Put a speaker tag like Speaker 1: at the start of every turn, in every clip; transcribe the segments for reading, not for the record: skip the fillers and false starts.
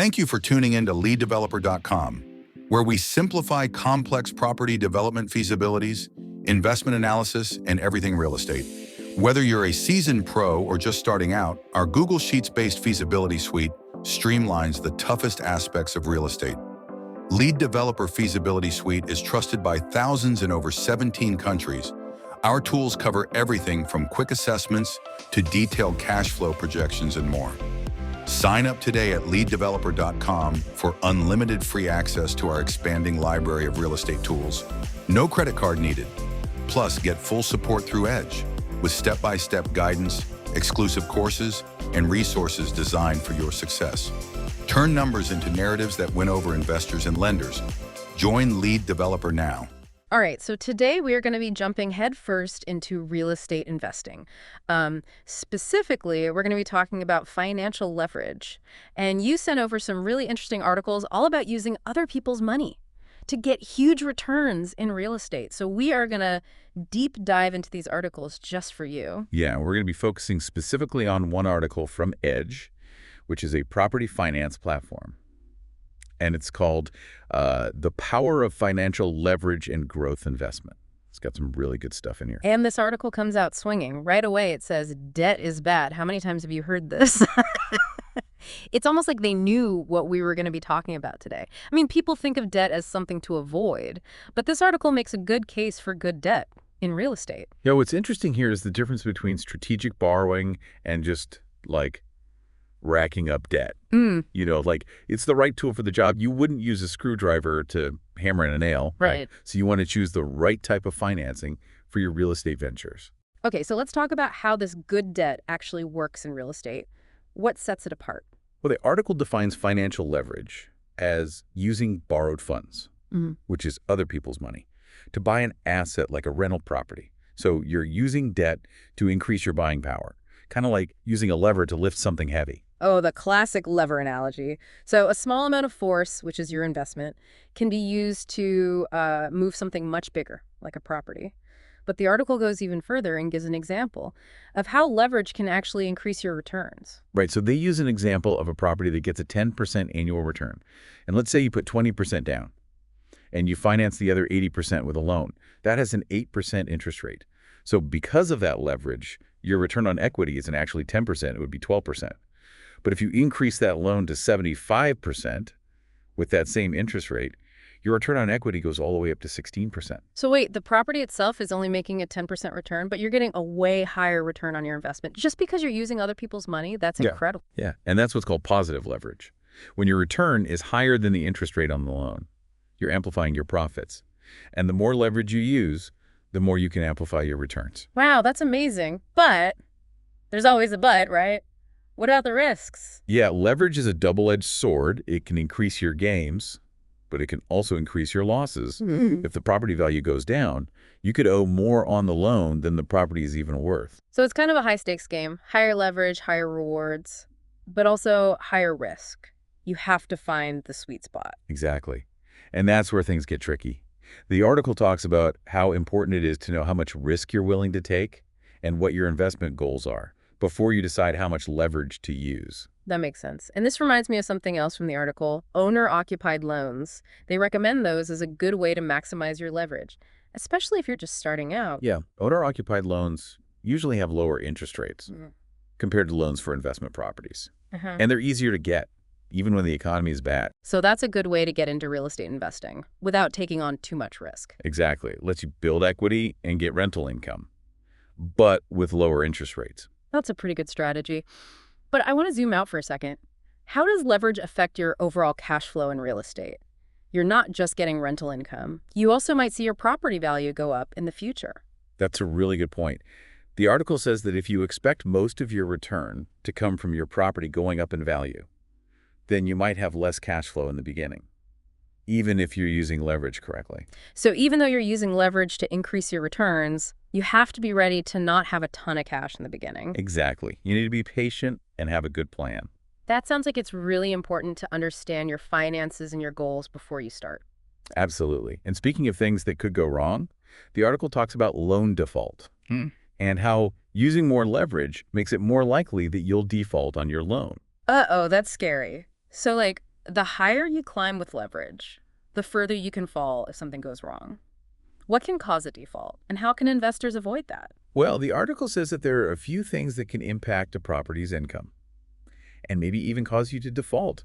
Speaker 1: Thank you for tuning in to LeadDeveloper.com, where we simplify complex property development feasibilities, investment analysis, and everything real estate. Whether you're a seasoned pro or just starting out, our Google Sheets-based feasibility suite streamlines the toughest aspects of real estate. Lead Developer Feasibility Suite is trusted by thousands in over 17 countries. Our tools cover everything from quick assessments to detailed cash flow projections and more. Sign up today at LeadDeveloper.com for unlimited free access to our expanding library of real estate tools. No credit card needed. Plus, get full support through Edge with step-by-step guidance, exclusive courses, and resources designed for your success. Turn numbers into narratives that win over investors and lenders. Join Lead Developer now.
Speaker 2: All right, so today we are going to be jumping headfirst into real estate investing. Specifically, we're going to be talking about financial leverage. And you sent over some really interesting articles all about using other people's money to get huge returns in real estate. So we are going to deep dive into these articles just for you.
Speaker 3: Yeah, we're going to be focusing specifically on one article from Edge, which is a property finance platform. And it's called The Power of Financial Leverage and Growth Investment. It's got some really good stuff in here.
Speaker 2: And this article comes out swinging. Right away, it says, debt is bad. How many times have you heard this? It's almost like they knew what we were going to be talking about today. I mean, people think of debt as something to avoid, but this article makes a good case for good debt in real estate.
Speaker 3: Yeah, what's interesting here is the difference between strategic borrowing and just, like, racking up debt. You know, like, it's the right tool for the job. You wouldn't use a screwdriver to hammer in a nail.
Speaker 2: Right.
Speaker 3: So you want to choose the right type of financing for your real estate ventures.
Speaker 2: Okay, so let's talk about how this good debt actually works in real estate. What sets it apart?
Speaker 3: Well, the article defines financial leverage as using borrowed funds, which is other people's money, to buy an asset like a rental property. So you're using debt to increase your buying power, kind of like using a lever to lift something heavy.
Speaker 2: Oh, the classic lever analogy. So a small amount of force, which is your investment, can be used to move something much bigger, like a property. But the article goes even further and gives an example of how leverage can actually increase your returns.
Speaker 3: Right, so they use an example of a property that gets a 10% annual return. And let's say you put 20% down and you finance the other 80% with a loan. That has an 8% interest rate. So because of that leverage, your return on equity isn't actually 10%, it would be 12%. But if you increase that loan to 75% with that same interest rate, your return on equity goes all the way up to 16%.
Speaker 2: So wait, the property itself is only making a 10% return, but you're getting a way higher return on your investment just because you're using other people's money? That's incredible.
Speaker 3: Yeah, and that's what's called positive leverage. When your return is higher than the interest rate on the loan, you're amplifying your profits. And the more leverage you use, the more you can amplify your returns.
Speaker 2: Wow, that's amazing. But there's always a but, right? What about the risks?
Speaker 3: Yeah, leverage is a double-edged sword. It can increase your gains, but it can also increase your losses. If the property value goes down, you could owe more on the loan than the property is even worth.
Speaker 2: So it's kind of a high-stakes game. Higher leverage, higher rewards, but also higher risk. You have to find the sweet spot.
Speaker 3: Exactly. And that's where things get tricky. The article talks about how important it is to know how much risk you're willing to take and what your investment goals are before you decide how much leverage to use.
Speaker 2: That makes sense. And this reminds me of something else from the article, owner-occupied loans. They recommend those as a good way to maximize your leverage, especially if you're just starting out.
Speaker 3: Yeah, owner-occupied loans usually have lower interest rates compared to loans for investment properties. And they're easier to get, even when the economy is bad.
Speaker 2: So that's a good way to get into real estate investing without taking on too much risk.
Speaker 3: Exactly. It lets you build equity and get rental income, but with lower interest rates.
Speaker 2: That's a pretty good strategy. But I want to zoom out for a second. How does leverage affect your overall cash flow in real estate? You're not just getting rental income. You also might see your property value go up in the future.
Speaker 3: That's a really good point. The article says that if you expect most of your return to come from your property going up in value, then you might have less cash flow in the beginning, even if you're using leverage correctly.
Speaker 2: So even though you're using leverage to increase your returns, you have to be ready to not have a ton of cash in the beginning.
Speaker 3: Exactly. You need to be patient and have a good plan.
Speaker 2: That sounds like it's really important to understand your finances and your goals before you start.
Speaker 3: Absolutely. And speaking of things that could go wrong, the article talks about loan default and how using more leverage makes it more likely that you'll default on your loan.
Speaker 2: Uh-oh, that's scary. So, like, the higher you climb with leverage, the further you can fall if something goes wrong. What can cause a default, and how can investors avoid that?
Speaker 3: Well, the article says that there are a few things that can impact a property's income and maybe even cause you to default.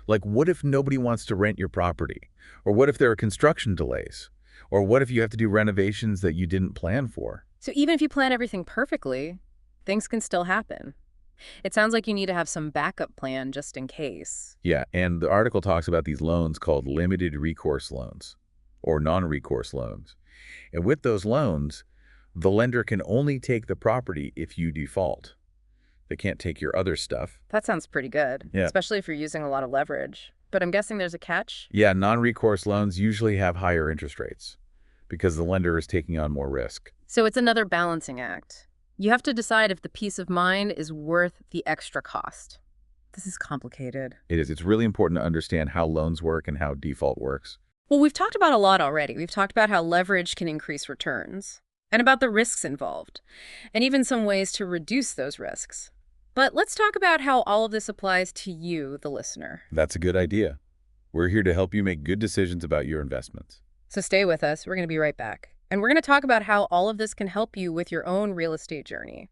Speaker 3: Like, what if nobody wants to rent your property? Or what if there are construction delays? Or what if you have to do renovations that you didn't plan for?
Speaker 2: So even if you plan everything perfectly, things can still happen. It sounds like you need to have some backup plan just in case.
Speaker 3: Yeah, and the article talks about these loans called limited recourse loans or non-recourse loans. And with those loans, the lender can only take the property if you default. They can't take your other stuff.
Speaker 2: That sounds pretty good,
Speaker 3: Yeah.
Speaker 2: especially if you're using a lot of leverage. But I'm guessing there's a catch?
Speaker 3: Yeah, non-recourse loans usually have higher interest rates because the lender is taking on more risk.
Speaker 2: So it's another balancing act. You have to decide if the peace of mind is worth the extra cost. This is complicated.
Speaker 3: It is. It's really important to understand how loans work and how default works.
Speaker 2: Well, we've talked about a lot already. We've talked about how leverage can increase returns and about the risks involved, and even some ways to reduce those risks. But let's talk about how all of this applies to you, the listener.
Speaker 3: That's a good idea. We're here to help you make good decisions about your investments.
Speaker 2: So stay with us. We're going to be right back. And we're going to talk about how all of this can help you with your own real estate journey.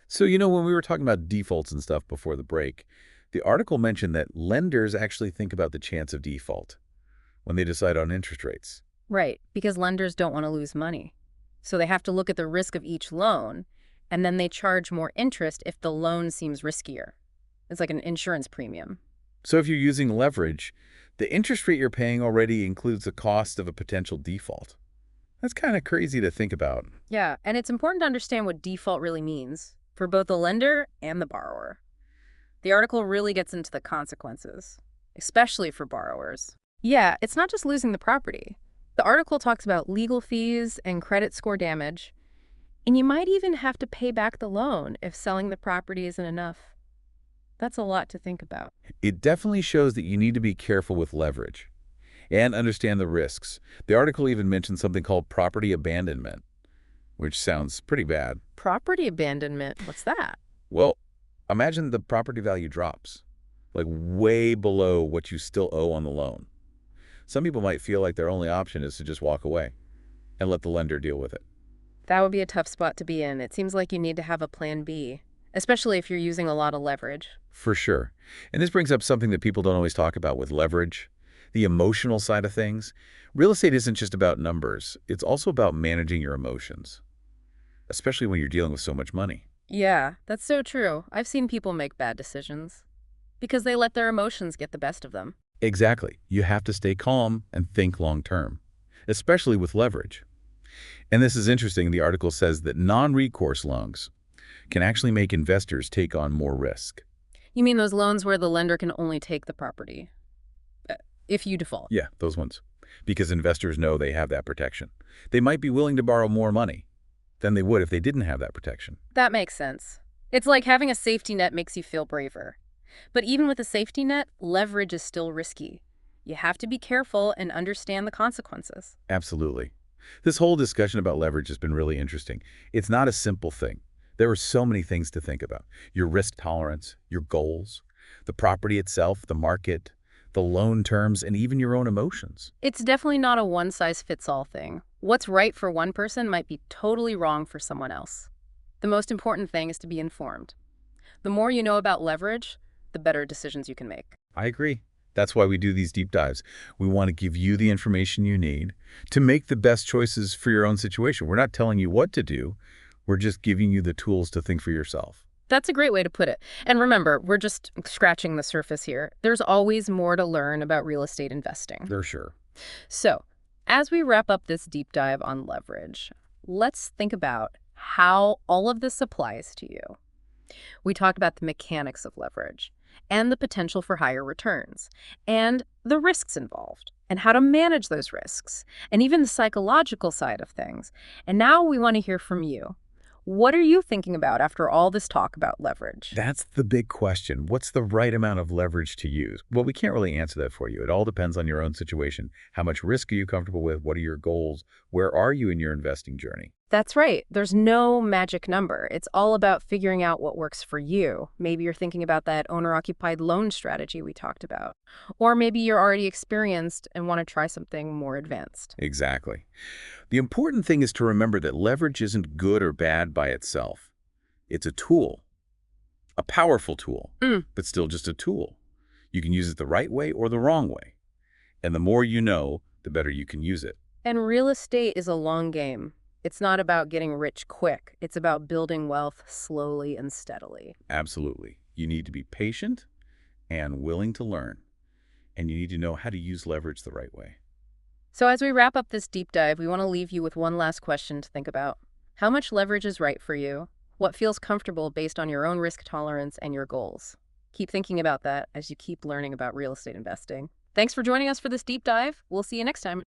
Speaker 3: So, when we were talking about defaults and stuff before the break, the article mentioned that lenders actually think about the chance of default when they decide on interest rates.
Speaker 2: Right, because lenders don't want to lose money. So they have to look at the risk of each loan, and then they charge more interest if the loan seems riskier. It's like an insurance premium.
Speaker 3: So if you're using leverage, the interest rate you're paying already includes the cost of a potential default. That's kind of crazy to think about.
Speaker 2: Yeah, and it's important to understand what default really means for both the lender and the borrower. The article really gets into the consequences, especially for borrowers. Yeah, it's not just losing the property. The article talks about legal fees and credit score damage, and you might even have to pay back the loan if selling the property isn't enough. That's a lot to think about.
Speaker 3: It definitely shows that you need to be careful with leverage and understand the risks. The article even mentioned something called property abandonment, which sounds pretty bad.
Speaker 2: Property abandonment, what's that?
Speaker 3: Well, imagine the property value drops, like way below what you still owe on the loan. Some people might feel like their only option is to just walk away and let the lender deal with it.
Speaker 2: That would be a tough spot to be in. It seems like you need to have a plan B, especially if you're using a lot of leverage.
Speaker 3: For sure. And this brings up something that people don't always talk about with leverage, the emotional side of things. Real estate isn't just about numbers. It's also about managing your emotions, especially when you're dealing with so much money.
Speaker 2: Yeah, that's so true. I've seen people make bad decisions because they let their emotions get the best of them.
Speaker 3: Exactly. You have to stay calm and think long term, especially with leverage. And this is interesting. The article says that non-recourse loans can actually make investors take on more risk.
Speaker 2: You mean those loans where the lender can only take the property if you default?
Speaker 3: Yeah, those ones. Because investors know they have that protection. They might be willing to borrow more money than they would if they didn't have that protection.
Speaker 2: That makes sense. It's like having a safety net makes you feel braver. But even with a safety net, leverage is still risky. You have to be careful and understand the consequences.
Speaker 3: Absolutely. This whole discussion about leverage has been really interesting. It's not a simple thing. There are so many things to think about. Your risk tolerance, your goals, the property itself, the market, the loan terms, and even your own emotions.
Speaker 2: It's definitely not a one-size-fits-all thing. What's right for one person might be totally wrong for someone else. The most important thing is to be informed. The more you know about leverage, the better decisions you can make.
Speaker 3: I agree. That's why we do these deep dives. We want to give you the information you need to make the best choices for your own situation. We're not telling you what to do. We're just giving you the tools to think for yourself.
Speaker 2: That's a great way to put it. And remember, we're just scratching the surface here. There's always more to learn about real estate investing.
Speaker 3: For sure.
Speaker 2: So, as we wrap up this deep dive on leverage, let's think about how all of this applies to you. We talked about the mechanics of leverage and the potential for higher returns and the risks involved and how to manage those risks and even the psychological side of things. And now we want to hear from you. What are you thinking about after all this talk about leverage?
Speaker 3: That's the big question. What's the right amount of leverage to use? Well, we can't really answer that for you. It all depends on your own situation. How much risk are you comfortable with? What are your goals? Where are you in your investing journey?
Speaker 2: That's right. There's no magic number. It's all about figuring out what works for you. Maybe you're thinking about that owner-occupied loan strategy we talked about. Or maybe you're already experienced and want to try something more advanced.
Speaker 3: Exactly. The important thing is to remember that leverage isn't good or bad by itself. It's a tool, a powerful tool,
Speaker 2: Mm.
Speaker 3: but still just a tool. You can use it the right way or the wrong way. And the more you know, the better you can use it.
Speaker 2: And real estate is a long game. It's not about getting rich quick. It's about building wealth slowly and steadily.
Speaker 3: Absolutely. You need to be patient and willing to learn. And you need to know how to use leverage the right way.
Speaker 2: So as we wrap up this deep dive, we want to leave you with one last question to think about. How much leverage is right for you? What feels comfortable based on your own risk tolerance and your goals? Keep thinking about that as you keep learning about real estate investing. Thanks for joining us for this deep dive. We'll see you next time.